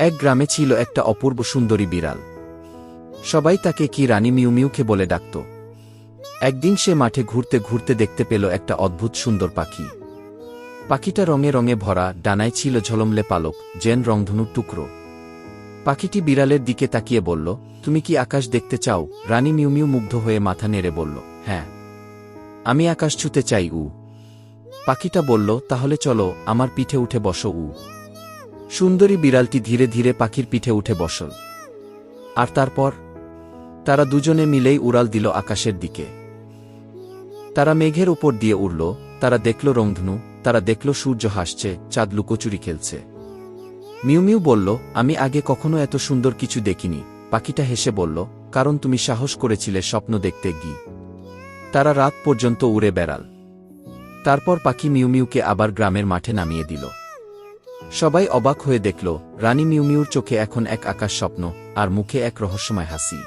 এক গ্রামে ছিল একটা অপূর্ব সুন্দরী বিড়াল। সবাই তাকে কি রানী মিউমিউকে বলে ডাকত। একদিন সে মাঠে ঘুরতে ঘুরতে দেখতে পেল একটা অদ্ভুত সুন্দর পাখি। পাখিটা রঙে রঙে ভরা, ডানায় ছিল ঝলমলে পালক, যেন রংধনুর টুকরো। পাখিটি বিড়ালের দিকে তাকিয়ে বলল, তুমি কি আকাশ দেখতে চাও? রানী মিউমিউ মুগ্ধ হয়ে মাথা নেড়ে বলল, হ্যাঁ, আমি আকাশ ছুঁতে চাই। পাখিটা বলল, তাহলে চলো, আমার পিঠে উঠে বসো। সুন্দরী বিড়ালটি ধীরে ধীরে পাখির পিঠে উঠে বসল। আর তারপর তারা দুজনে মিলেই উড়াল দিল আকাশের দিকে। তারা মেঘের উপর দিয়ে উড়ল, তারা দেখল রংধনু, তারা দেখল সূর্য হাসছে, চাঁদ লুকোচুরি খেলছে। মিউমিউ বলল, আমি আগে কখনো এত সুন্দর কিছু দেখিনি। পাখিটা হেসে বলল, কারণ তুমি সাহস করেছিলে স্বপ্ন দেখতে গিয়ে। তারা রাত পর্যন্ত উড়ে বেড়াল। তারপর পাখি মিউমিউকে আবার গ্রামের মাঠে নামিয়ে দিল। সবাই অবাক হয়ে দেখল, রানী মিউমিউর চোখে এখন এক আকাশ স্বপ্ন, আর মুখে এক রহস্যময় হাসি।